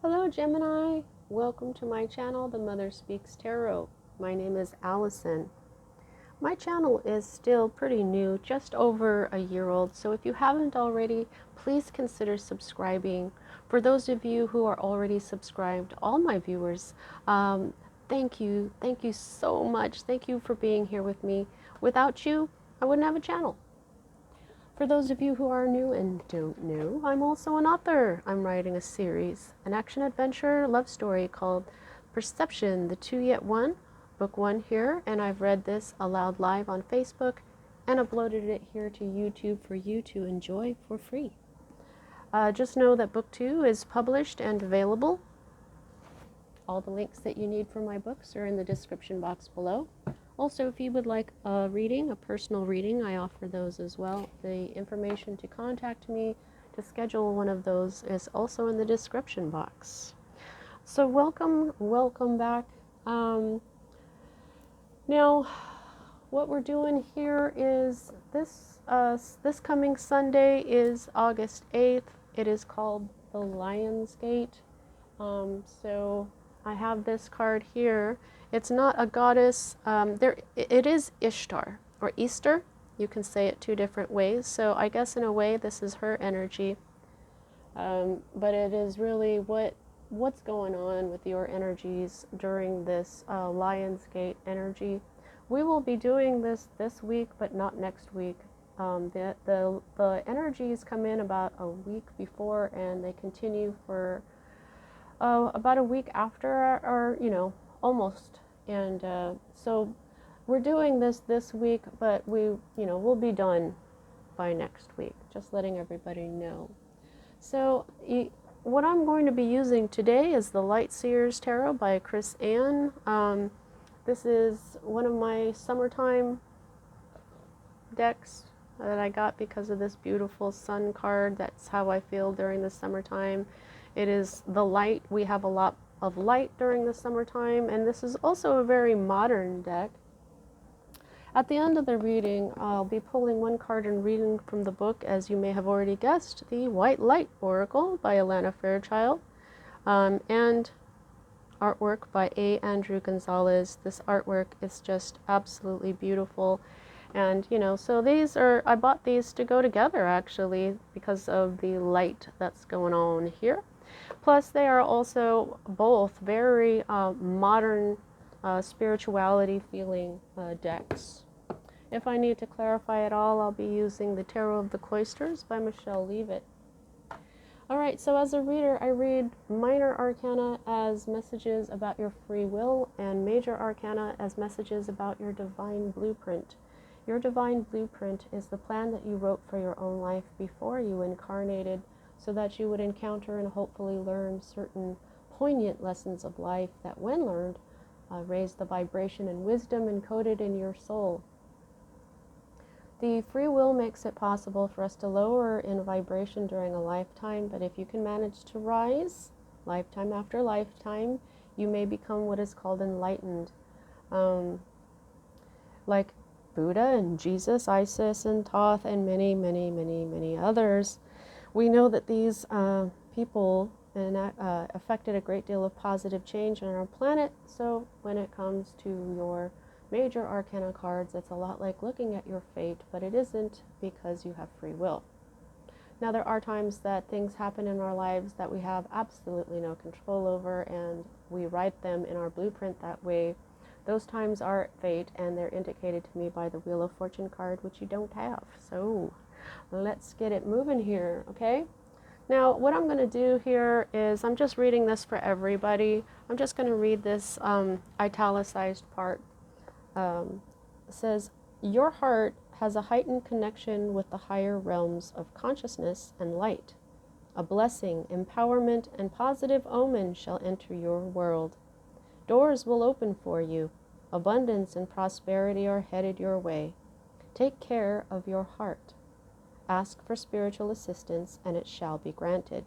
Hello Gemini, welcome to my channel, The Mother Speaks Tarot. My name is Allison. My channel is still pretty new, just over a year old, so if you haven't already, please consider subscribing. For those of you who are already subscribed, all my viewers, thank you so much. Thank you for being here with me. Without you, I wouldn't have a channel. For those of you who are new and don't know, I'm also an author. I'm writing a series, an action-adventure love story called Perception, the Two Yet One, book one here, and I've read this aloud live on Facebook and uploaded it here to YouTube for you to enjoy for free. Just know that book two is published and available. All the links that you need for my books are in the description box below. Also, if you would like a reading, a personal reading, I offer those as well. The information to contact me to schedule one of those is also in the description box. So welcome back. Now, what we're doing here is this coming Sunday is August 8th. It is called the Lion's Gate. So I have this card here. It's not a goddess. It is Ishtar or Easter. You can say it two different ways. So I guess in a way this is her energy. But it is really what's going on with your energies during this Lion's Gate energy. We will be doing this week, but not next week. The energies come in about a week before, and they continue for about a week after, or almost. And so we're doing this week, but we'll be done by next week. Just letting everybody know. So what I'm going to be using today is the Lightseer's Tarot by Chris Ann. This is one of my summertime decks that I got because of this beautiful sun card. That's how I feel during the summertime. It is the light. We have a lot of light during the summertime, and this is also a very modern deck. At the end of the reading, I'll be pulling one card and reading from the book, as you may have already guessed, the White Light Oracle by Alana Fairchild, and artwork by A. Andrew Gonzalez. This artwork is just absolutely beautiful. And, so I bought these to go together, actually, because of the light that's going on here. Plus, they are also both very modern spirituality feeling decks. If I need to clarify at all, I'll be using the Tarot of the Cloisters by Michelle Leavitt. Alright, so as a reader, I read minor arcana as messages about your free will, and major arcana as messages about your divine blueprint. Your divine blueprint is the plan that you wrote for your own life before you incarnated, so that you would encounter and hopefully learn certain poignant lessons of life that, when learned, raise the vibration and wisdom encoded in your soul. The free will makes it possible for us to lower in vibration during a lifetime, but if you can manage to rise lifetime after lifetime, you may become what is called enlightened. Like Buddha and Jesus, Isis and Thoth, and many others. We know that these people affected a great deal of positive change on our planet. So when it comes to your major arcana cards, it's a lot like looking at your fate, but it isn't, because you have free will. Now, there are times that things happen in our lives that we have absolutely no control over, and we write them in our blueprint that way. Those times are fate, and they're indicated to me by the Wheel of Fortune card, which you don't have. So let's get it moving here, okay? Now, what I'm going to do here is, I'm just reading this for everybody. I'm just going to read this italicized part. It says, your heart has a heightened connection with the higher realms of consciousness and light. A blessing, empowerment, and positive omen shall enter your world. Doors will open for you. Abundance and prosperity are headed your way. Take care of your heart. Ask for spiritual assistance, and it shall be granted.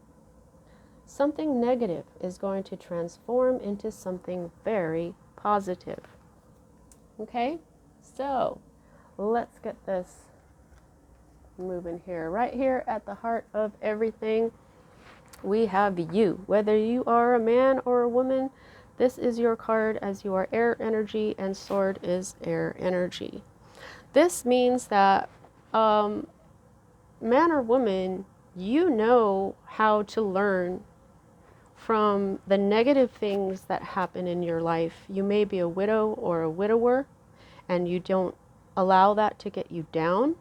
Something negative is going to transform into something very positive. Okay, so let's get this moving here. Right here at the heart of everything we have you. Whether you are a man or a woman, this is your card, as you are air energy and sword is air energy. This means that man or woman, you know how to learn from the negative things that happen in your life. You may be a widow or a widower, and you don't allow that to get you down.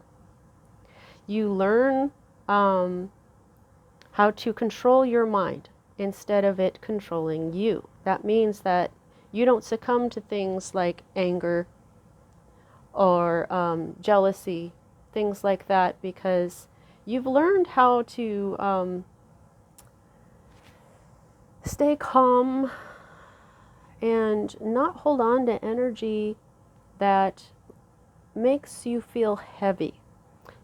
You learn how to control your mind instead of it controlling you. That means that you don't succumb to things like anger or jealousy, things like that, because you've learned how to stay calm and not hold on to energy that makes you feel heavy.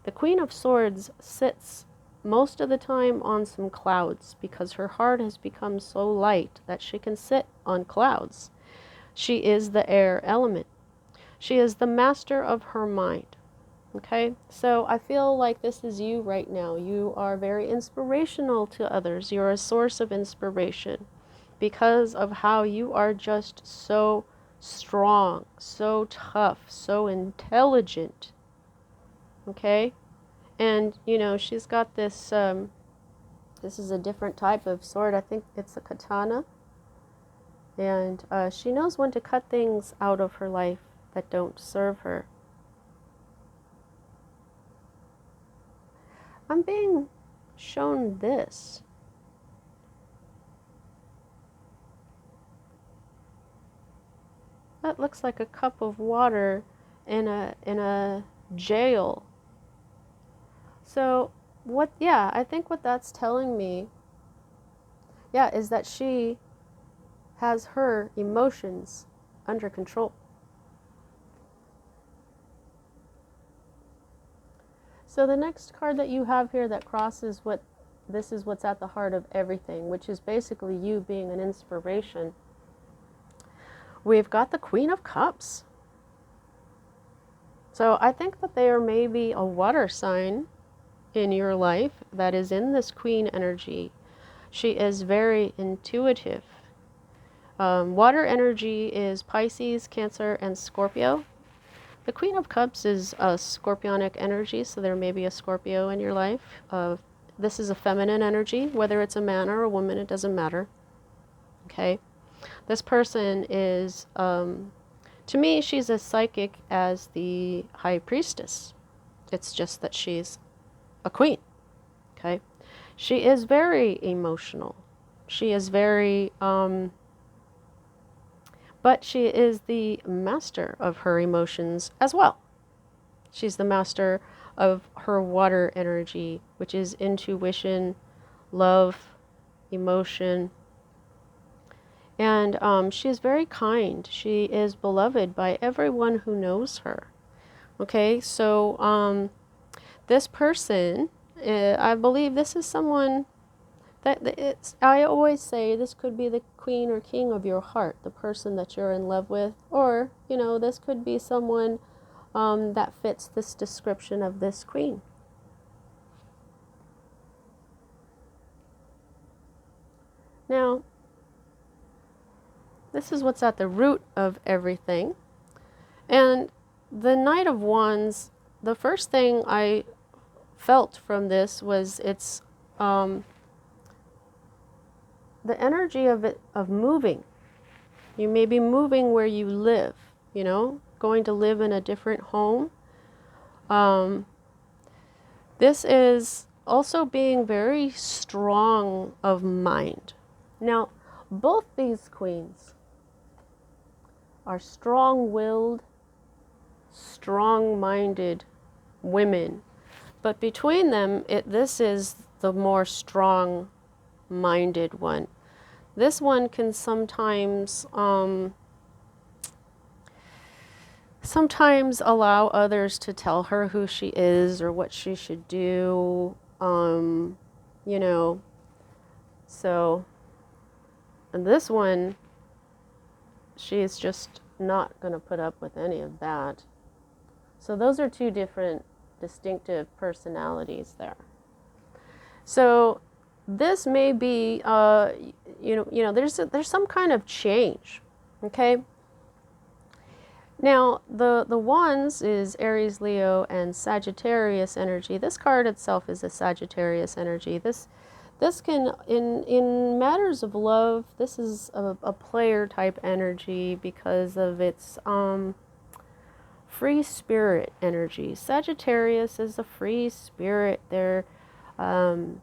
The Queen of Swords sits most of the time on some clouds because her heart has become so light that she can sit on clouds. She is the air element. She is the master of her mind. Okay, so I feel like this is you right now. You are very inspirational to others. You're a source of inspiration because of how you are just so strong, so tough, so intelligent. Okay, and you know, she's got this, this is a different type of sword. I think it's a katana. And she knows when to cut things out of her life that don't serve her. I'm being shown this. That looks like a cup of water in a jail. So what, yeah, I think what that's telling me, yeah, is that she has her emotions under control. So the next card that you have here that crosses what, this is what's at the heart of everything, which is basically you being an inspiration. We've got the Queen of Cups. So I think that there may be a water sign in your life that is in this Queen energy. She is very intuitive. Water energy is Pisces, Cancer, and Scorpio. The Queen of Cups is a scorpionic energy, so there may be a Scorpio in your life. This is a feminine energy, whether it's a man or a woman, it doesn't matter. Okay? This person is, to me, she's as psychic as the High Priestess. It's just that she's a queen. Okay? She is very emotional. She is very, but she is the master of her emotions as well. She's the master of her water energy, which is intuition, love, emotion. And she is very kind. She is beloved by everyone who knows her. Okay, so this person, I believe this is someone that it's, I always say this could be the queen or king of your heart, the person that you're in love with, or, you know, this could be someone that fits this description of this queen. Now, this is what's at the root of everything. And the Knight of Wands, the first thing I felt from this was it's the energy of it, of moving. You may be moving where you live, you know, going to live in a different home. This is also being very strong of mind. Now, both these queens are strong-willed, strong-minded women. But between them, this is the more strong-minded one. This one can sometimes allow others to tell her who she is or what she should do, you know. So, and this one, she's just not going to put up with any of that. So those are two different distinctive personalities there. So this may be, there's some kind of change, okay? Now, the wands is Aries, Leo, and Sagittarius energy. This card itself is a Sagittarius energy. This can, in matters of love, this is a player type energy because of its free spirit energy. Sagittarius is a free spirit. They're, they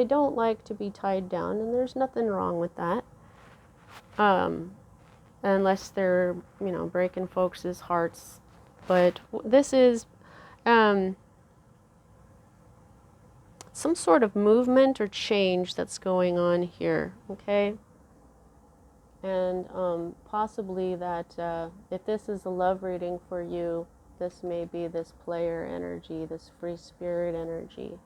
don't like to be tied down, and there's nothing wrong with that. Unless they're, breaking folks' hearts. But this is some sort of movement or change that's going on here, okay? And possibly that if this is a love reading for you, this may be this player energy, this free spirit energy.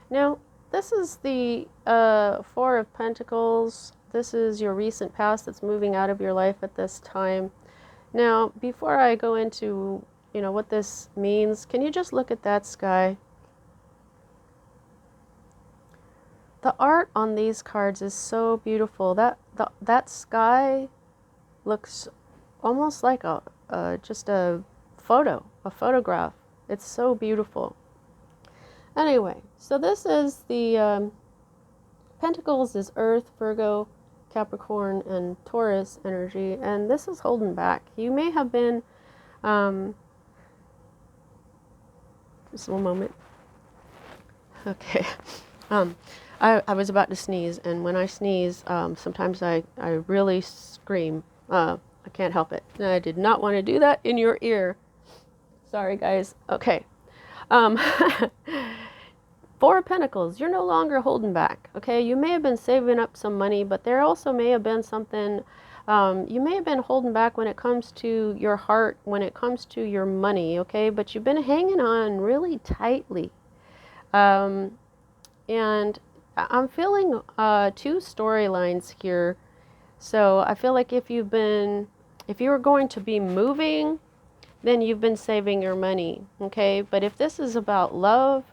Now, this is the Four of Pentacles. This is your recent past that's moving out of your life at this time. Now, before I go into, what this means, can you just look at that sky? The art on these cards is so beautiful. That sky looks almost like just a photograph. It's so beautiful. Anyway, so this is the Pentacles is Earth, Virgo, Capricorn, and Taurus energy, and this is holding back. You may have been, just one moment. Okay. I was about to sneeze, and when I sneeze, sometimes I really scream. I can't help it. And I did not want to do that in your ear. Sorry, guys. Okay. Four of Pentacles, you're no longer holding back, okay? You may have been saving up some money, but there also may have been something, you may have been holding back when it comes to your heart, when it comes to your money, okay? But you've been hanging on really tightly. And I'm feeling two storylines here. So I feel like if you were going to be moving, then you've been saving your money, okay? But if this is about love,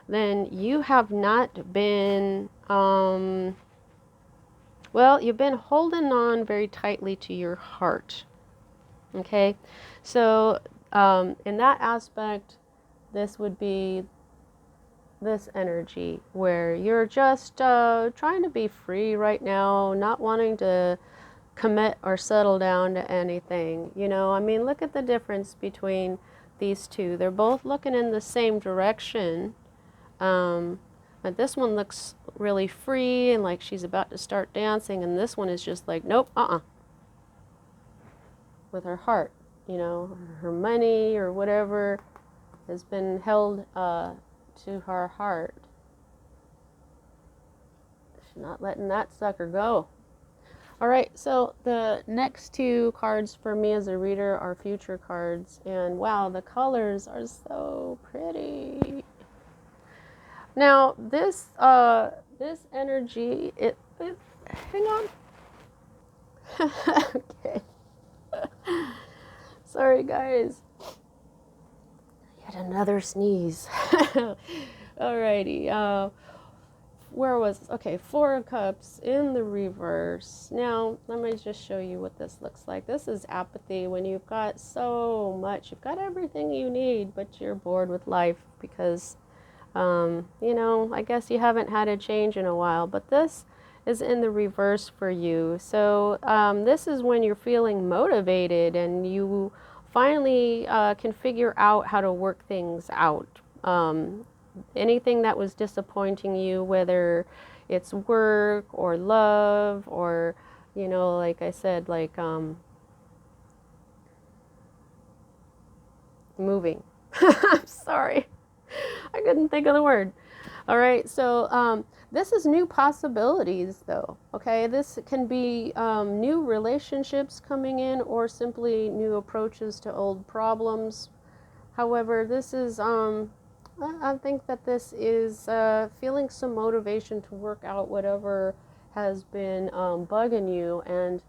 then you have not been, you've been holding on very tightly to your heart, okay? So in that aspect, this would be this energy where you're just trying to be free right now, not wanting to commit or settle down to anything. Look at the difference between these two. They're both looking in the same direction. But this one looks really free and like she's about to start dancing, and this one is just like, nope, with her heart, her money or whatever has been held to her heart. She's not letting that sucker go. All right, so the next two cards for me as a reader are future cards, and wow, the colors are so pretty. Now, this energy, hang on. Okay. Sorry, guys. Yet another sneeze. Alrighty. Okay, Four of Cups in the reverse. Now, let me just show you what this looks like. This is apathy when you've got so much. You've got everything you need, but you're bored with life because I guess you haven't had a change in a while, but this is in the reverse for you. So this is when you're feeling motivated and you finally can figure out how to work things out. Anything that was disappointing you, whether it's work or love or, like I said, like moving. I'm sorry. I couldn't think of the word. All right, so this is new possibilities, though, okay? This can be new relationships coming in or simply new approaches to old problems. However, this is, I think that this is feeling some motivation to work out whatever has been bugging you, and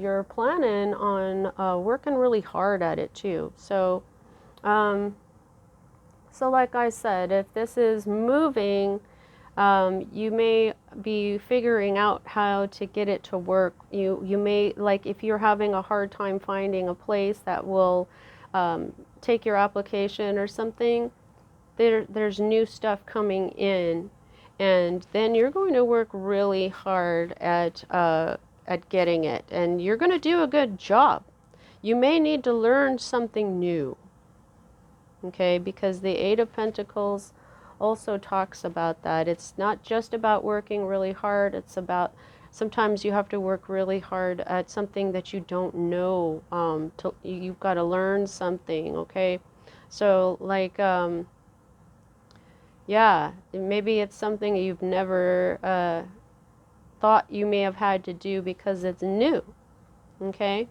you're planning on working really hard at it, too. So, So like I said, if this is moving, you may be figuring out how to get it to work. You may, like if you're having a hard time finding a place that will take your application or something, there's new stuff coming in, and then you're going to work really hard at getting it, and you're going to do a good job. You may need to learn something new, okay, because the Eight of Pentacles also talks about that. It's not just about working really hard, it's about sometimes you have to work really hard at something that you don't know. You've got to learn something, okay? So like yeah, maybe it's something you've never thought you may have had to do because it's new, okay?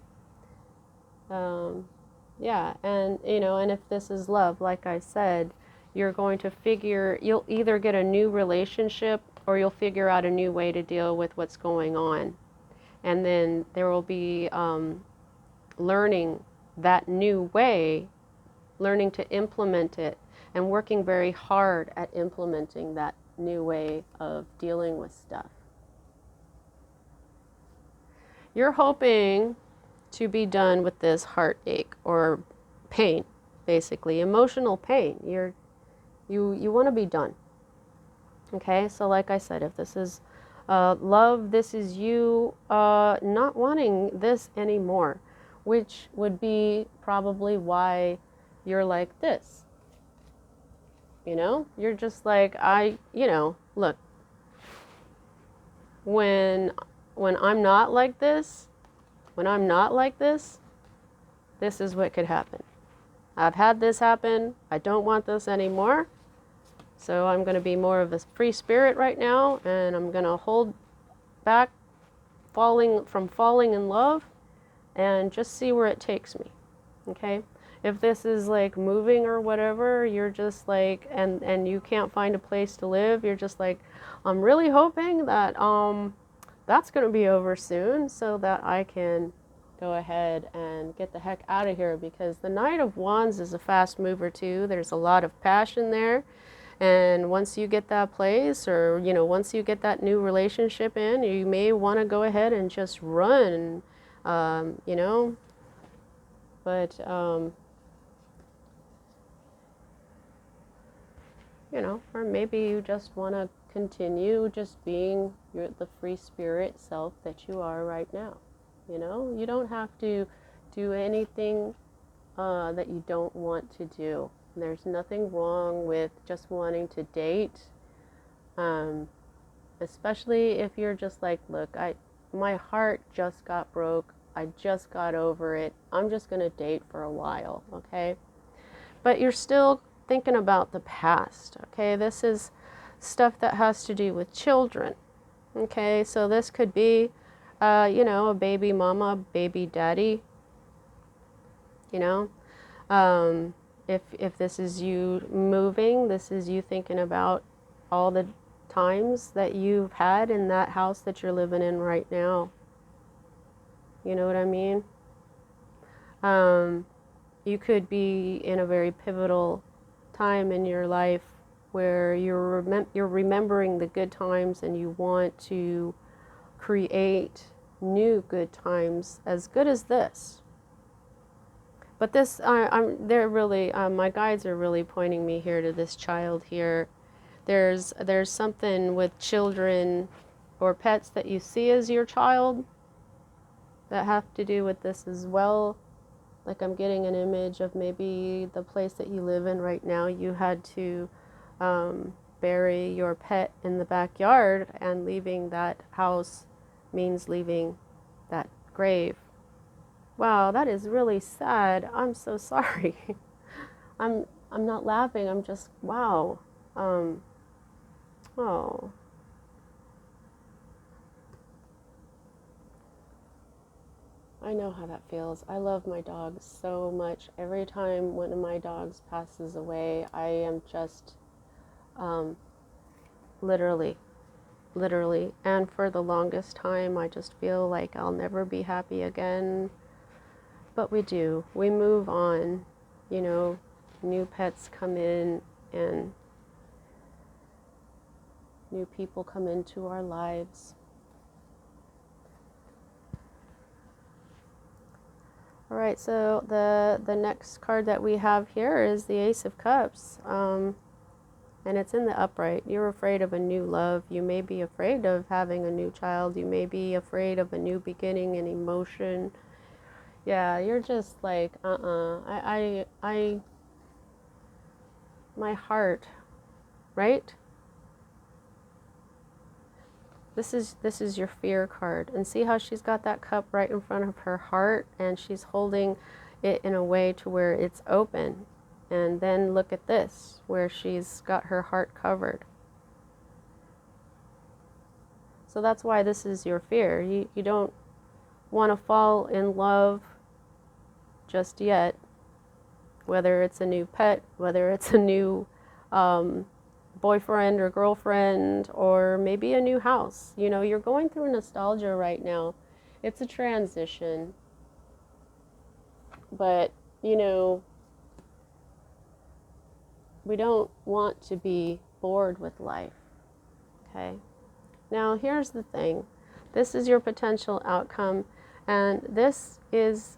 Yeah, and you know, and if this is love, like I said, you're going to you'll either get a new relationship or you'll figure out a new way to deal with what's going on. And then there will be learning that new way, learning to implement it, and working very hard at implementing that new way of dealing with stuff. You're hoping to be done with this heartache or pain, basically emotional pain. You want to be done. Okay, so like I said, if this is love, this is you not wanting this anymore, which would be probably why you're like this. You know, you're just like, look, when I'm not like this, this is what could happen. I've had this happen. I don't want this anymore. So I'm going to be more of a free spirit right now, and I'm going to hold back falling in love and just see where it takes me. Okay? If this is like moving or whatever, you're just like, and you can't find a place to live, you're just like, I'm really hoping that that's going to be over soon so that I can go ahead and get the heck out of here, because the Knight of Wands is a fast mover too. There's a lot of passion there. And once you get that place, or, you know, once you get that new relationship in, you may want to go ahead and just run, you know, but, you know, or maybe you just want to continue just being the free spirit self that you are right now. You know, you don't have to do anything that you don't want to do. There's nothing wrong with just wanting to date, especially if you're just like, look, my heart just got broke. I just got over it. I'm just going to date for a while, okay? But you're still thinking about the past, okay? This is stuff that has to do with children, okay? So this could be, you know, a baby mama, baby daddy, you know? If this is you moving, this is you thinking about all the times that you've had in that house that you're living in right now. You know what I mean? You could be in a very pivotal time in your life where you're remembering the good times, and you want to create new good times as good as this. But this, they're really, my guides are really pointing me here to this child here. There's something with children or pets that you see as your child that have to do with this as well. Like I'm getting an image of maybe the place that you live in right now. You had to bury your pet in the backyard, and leaving that house means leaving that grave. Wow, that is really sad. I'm so sorry. I'm not laughing. I'm just, wow. Oh. I know how that feels. I love my dogs so much. Every time one of my dogs passes away, I am just literally. And for the longest time, I just feel like I'll never be happy again. But we do. We move on. You know, new pets come in, and new people come into our lives. All right, so the next card that we have here is the Ace of Cups, and it's in the upright. You're afraid of a new love. You may be afraid of having a new child. You may be afraid of a new beginning and emotion. Yeah, you're just like, my heart, right? This is your fear card. And see how she's got that cup right in front of her heart, and she's holding it in a way to where it's open. And then look at this, where she's got her heart covered. So that's why this is your fear. You don't want to fall in love just yet, whether it's a new pet, whether it's a new boyfriend or girlfriend, or maybe a new house. You know, you're going through nostalgia right now. It's a transition. But, you know, we don't want to be bored with life, okay? Now, here's the thing. This is your potential outcome, and this is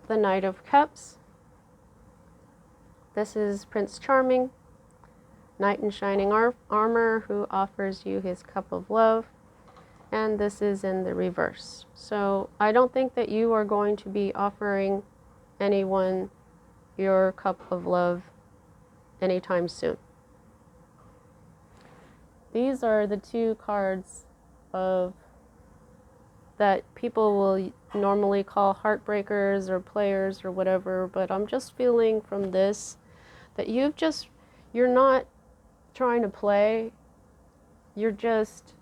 the Knight of Cups. This is Prince Charming, Knight in shining armor, who offers you his cup of love, and this is in the reverse. So I don't think that you are going to be offering anyone your cup of love anytime soon. These are the two cards of that people will normally call heartbreakers or players or whatever, but I'm just feeling from this that you're not trying to play, you're just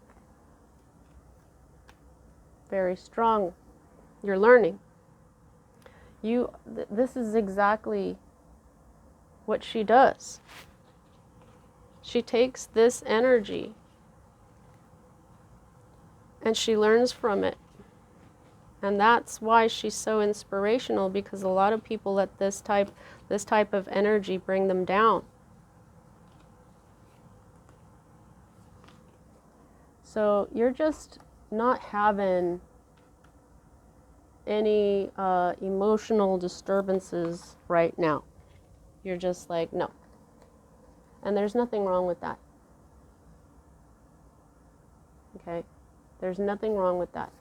very strong. You're learning. This is exactly what she does. She takes this energy and she learns from it. And that's why she's so inspirational, because a lot of people let this type of energy bring them down. So you're just not having any emotional disturbances right now. You're just like, no. And there's nothing wrong with that. Okay? There's nothing wrong with that.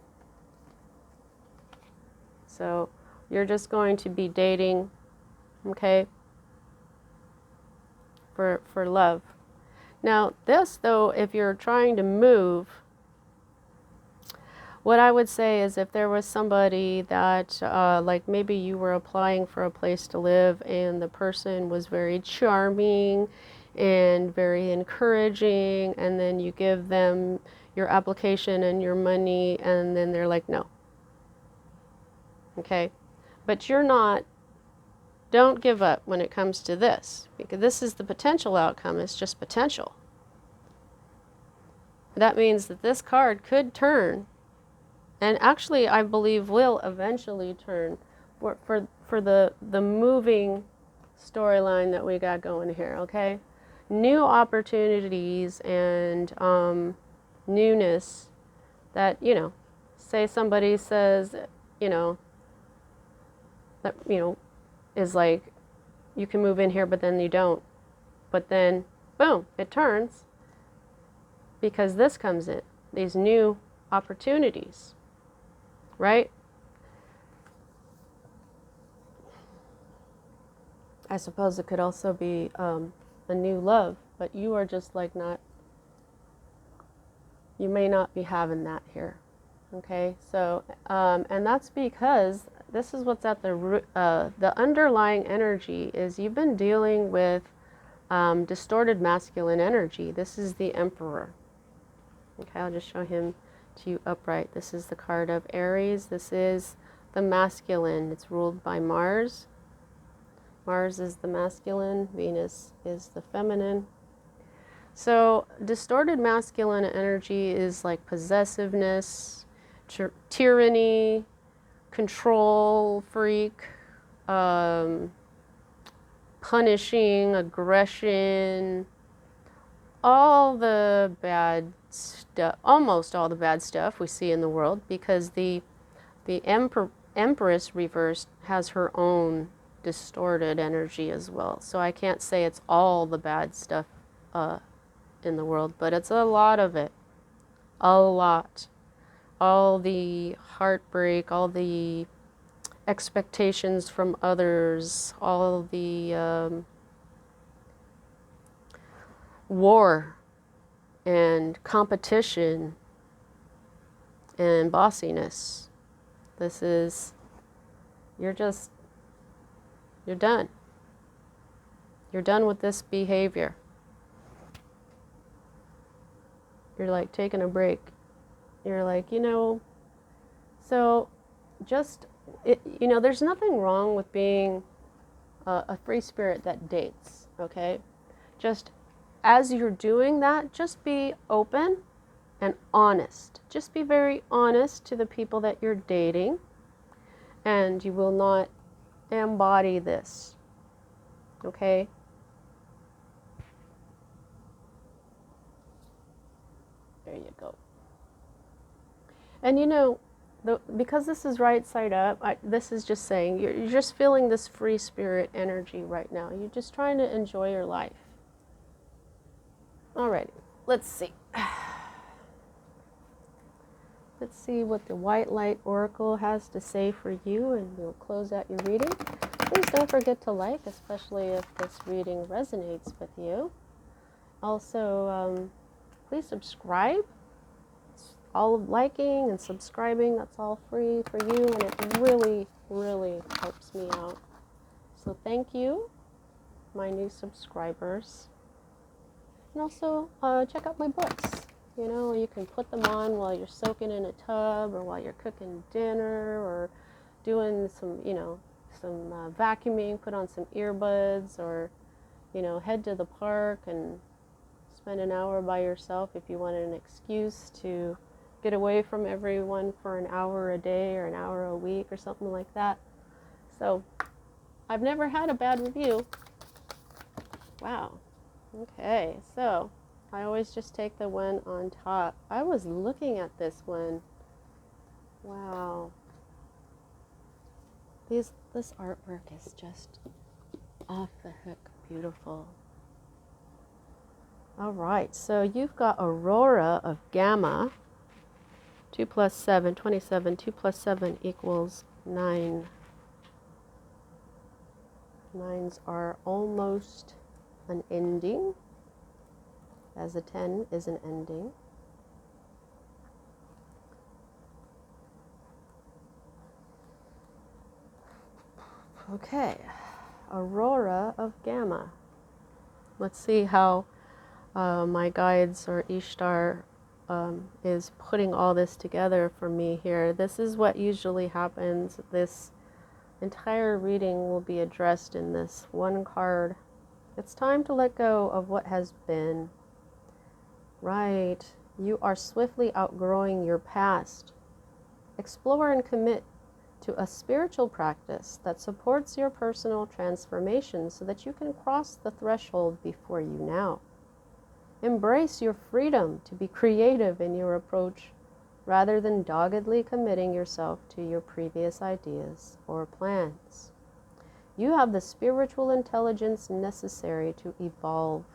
So you're just going to be dating, okay, for love. Now this, though, if you're trying to move, what I would say is if there was somebody that, like maybe you were applying for a place to live and the person was very charming and very encouraging, and then you give them your application and your money, and then they're like, no. Okay? But don't give up when it comes to this, because this is the potential outcome. It's just potential. That means that this card could turn, and actually I believe will eventually turn for the moving storyline that we got going here, okay? New opportunities and newness that, you know, say somebody says, you know, that, you know, is like, you can move in here, but then you don't. But then, boom, it turns, because this comes in, these new opportunities, right? I suppose it could also be a new love, but you are just like not, you may not be having that here, okay? So, and that's because this is what's at the root, the underlying energy is you've been dealing with distorted masculine energy. This is the Emperor. Okay, I'll just show him to you upright. This is the card of Aries. This is the masculine. It's ruled by Mars. Mars is the masculine. Venus is the feminine. So distorted masculine energy is like possessiveness, tyranny, control freak, punishing, aggression, all the bad stuff, almost all the bad stuff we see in the world, because the Empress reversed has her own distorted energy as well. So I can't say it's all the bad stuff in the world, but it's a lot of it. A lot. All the heartbreak, all the expectations from others, all the war and competition and bossiness. This is, you're done. You're done with this behavior. You're like taking a break. You're like, so just, there's nothing wrong with being a free spirit that dates, okay? Just as you're doing that, just be open and honest. Just be very honest to the people that you're dating, and you will not embody this, okay? There you go. And because this is right side up, this is just saying you're just feeling this free spirit energy right now. You're just trying to enjoy your life. Alrighty, let's see. Let's see what the White Light Oracle has to say for you, and we'll close out your reading. Please don't forget to like, especially if this reading resonates with you. Also, please subscribe. All of liking and subscribing, that's all free for you, and it really, really helps me out. So thank you, my new subscribers. And also, check out my books. You can put them on while you're soaking in a tub, or while you're cooking dinner, or doing some vacuuming, put on some earbuds, or, head to the park and spend an hour by yourself if you want an excuse to get away from everyone for an hour a day or an hour a week or something like that. So I've never had a bad review. Wow. Okay, so I always just take the one on top. I was looking at this one. Wow. This artwork is just off the hook beautiful. All right, so you've got Aurora of Gamma. 2 plus 7, 27. 2 plus 7 equals 9. 9s are almost an ending, as a 10 is an ending. Okay, Aurora of Gamma. Let's see how my guides or Ishtar is putting all this together for me here. This is what usually happens. This entire reading will be addressed in this one card. It's time to let go of what has been. Right. You are swiftly outgrowing your past. Explore and commit to a spiritual practice that supports your personal transformation so that you can cross the threshold before you now. Embrace your freedom to be creative in your approach rather than doggedly committing yourself to your previous ideas or plans. You have the spiritual intelligence necessary to evolve.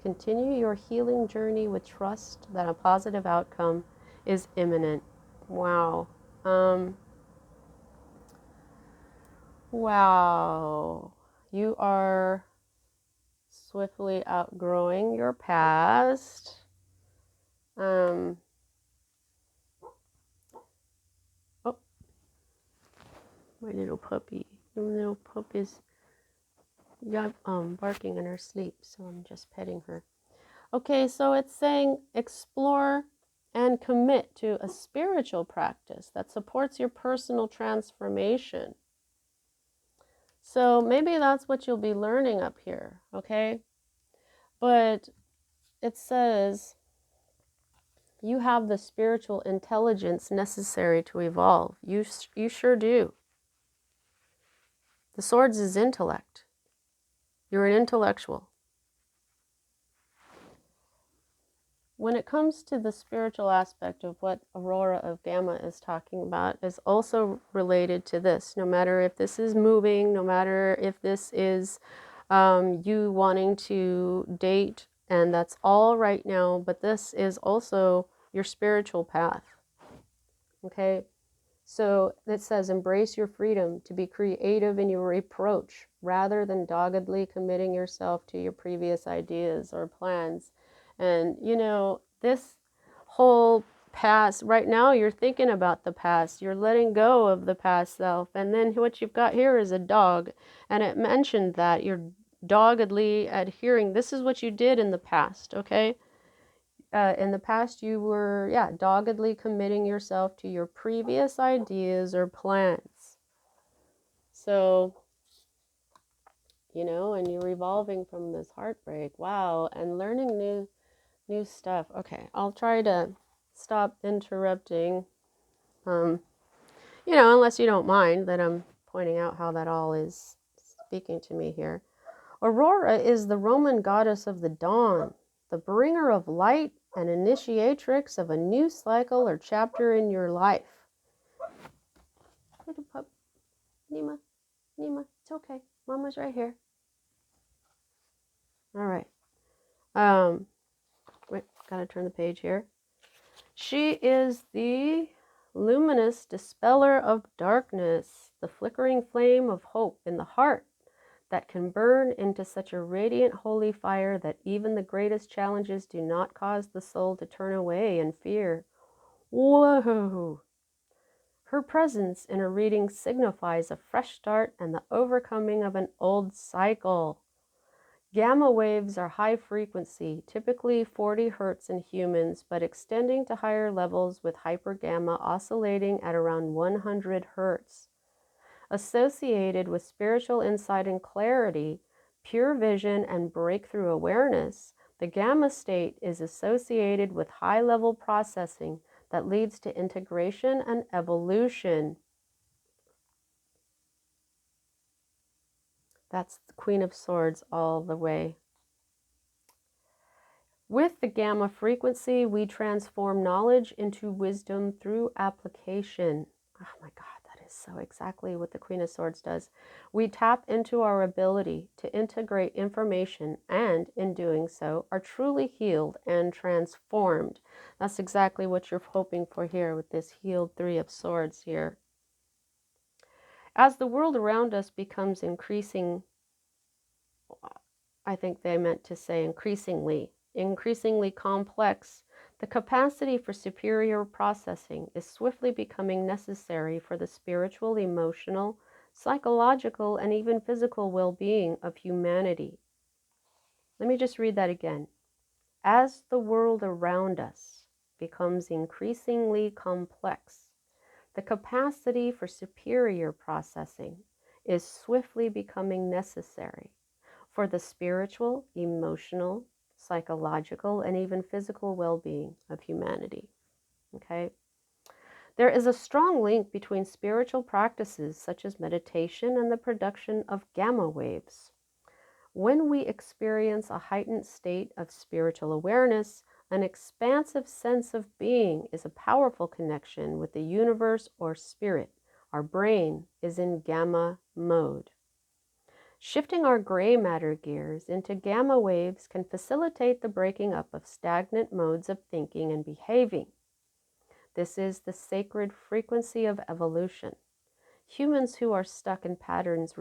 Continue your healing journey with trust that a positive outcome is imminent. Wow. Wow. You are swiftly outgrowing your past. Oh, my little puppy. The little puppy's barking in her sleep, so I'm just petting her. Okay, so it's saying explore and commit to a spiritual practice that supports your personal transformation. So maybe that's what you'll be learning up here, okay? But it says you have the spiritual intelligence necessary to evolve. You sure do. The swords is intellect. You're an intellectual. When it comes to the spiritual aspect of what Aurora of Gamma is talking about is also related to this. No matter if this is moving, no matter if this is you wanting to date, and that's all right now, but this is also your spiritual path. Okay? So it says, embrace your freedom to be creative in your approach rather than doggedly committing yourself to your previous ideas or plans. And, you know, this whole past, right now you're thinking about the past, you're letting go of the past self. And then what you've got here is a dog. And it mentioned that you're doggedly adhering. This is what you did in the past, okay? In the past, you were, doggedly committing yourself to your previous ideas or plans. So, you know, and you're evolving from this heartbreak. Wow. And learning new stuff. Okay, I'll try to stop interrupting. You know, unless you don't mind that I'm pointing out how that all is speaking to me here. Aurora is the Roman goddess of the dawn, the bringer of light and initiatrix of a new cycle or chapter in your life. Little pup, Nima, it's okay. Mama's right here. All right. Wait, gotta turn the page here. She is the luminous dispeller of darkness, the flickering flame of hope in the heart that can burn into such a radiant holy fire that even the greatest challenges do not cause the soul to turn away in fear. Whoa! Her presence in a reading signifies a fresh start and the overcoming of an old cycle. Gamma waves are high frequency, typically 40 Hz in humans, but extending to higher levels with hypergamma oscillating at around 100 Hz. Associated with spiritual insight and clarity, pure vision, and breakthrough awareness, the gamma state is associated with high-level processing that leads to integration and evolution. That's the Queen of Swords all the way. With the gamma frequency, we transform knowledge into wisdom through application. Oh my God, that is so exactly what the Queen of Swords does. We tap into our ability to integrate information and, in doing so, are truly healed and transformed. That's exactly what you're hoping for here with this healed Three of Swords here. As the world around us becomes I think they meant to say increasingly complex, the capacity for superior processing is swiftly becoming necessary for the spiritual, emotional, psychological, and even physical well-being of humanity. Let me just read that again. As the world around us becomes increasingly complex, the capacity for superior processing is swiftly becoming necessary for the spiritual, emotional, psychological, and even physical well-being of humanity. Okay? There is a strong link between spiritual practices such as meditation and the production of gamma waves. When we experience a heightened state of spiritual awareness, an expansive sense of being is a powerful connection with the universe or spirit. Our brain is in gamma mode. Shifting our gray matter gears into gamma waves can facilitate the breaking up of stagnant modes of thinking and behaving. This is the sacred frequency of evolution. Humans who are stuck in patterns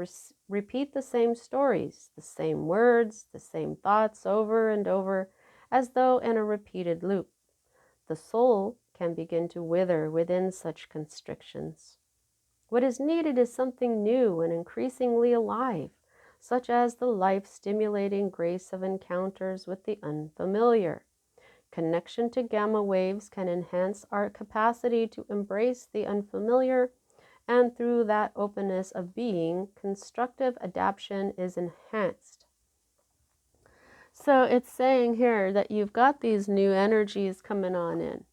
repeat the same stories, the same words, the same thoughts over and over, as though in a repeated loop. The soul can begin to wither within such constrictions. What is needed is something new and increasingly alive, such as the life-stimulating grace of encounters with the unfamiliar. Connection to gamma waves can enhance our capacity to embrace the unfamiliar, and through that openness of being, constructive adaptation is enhanced. So it's saying here that you've got these new energies coming on in,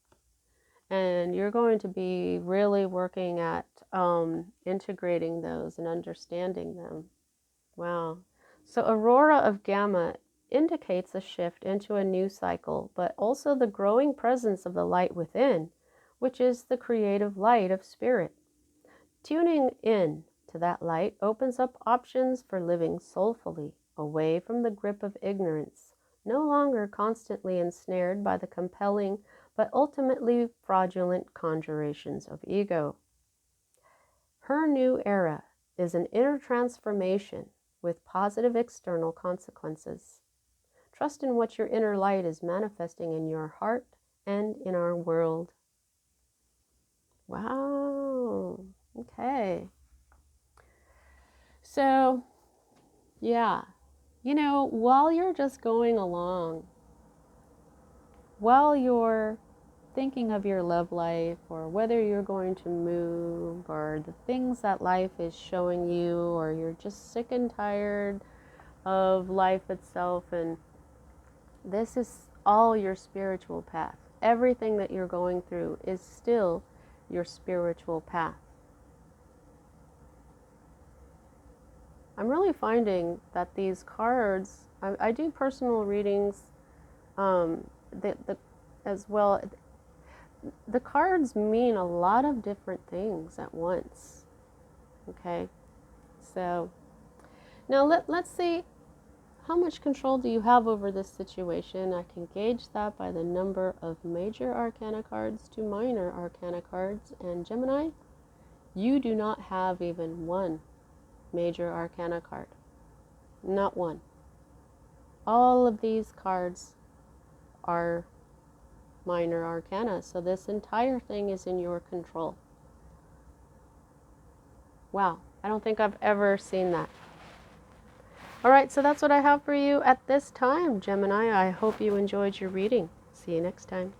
and you're going to be really working at integrating those and understanding them. Wow. So aurora of gamma indicates a shift into a new cycle, but also the growing presence of the light within, which is the creative light of spirit. Tuning in to that light opens up options for living soulfully, away from the grip of ignorance, no longer constantly ensnared by the compelling but ultimately fraudulent conjurations of ego. Her new era is an inner transformation with positive external consequences. Trust in what your inner light is manifesting in your heart and in our world. Wow. Okay. So, yeah, while you're just going along, while you're thinking of your love life or whether you're going to move or the things that life is showing you, or you're just sick and tired of life itself, and this is all your spiritual path. Everything that you're going through is still your spiritual path. I'm really finding that these cards, I do personal readings as well. The cards mean a lot of different things at once. Okay, so now let's see, how much control do you have over this situation? I can gauge that by the number of major arcana cards to minor arcana cards. And Gemini, you do not have even one major arcana card. Not one. All of these cards are minor arcana, so this entire thing is in your control. Wow, I don't think I've ever seen that. All right, so that's what I have for you at this time, Gemini. I hope you enjoyed your reading. See you next time.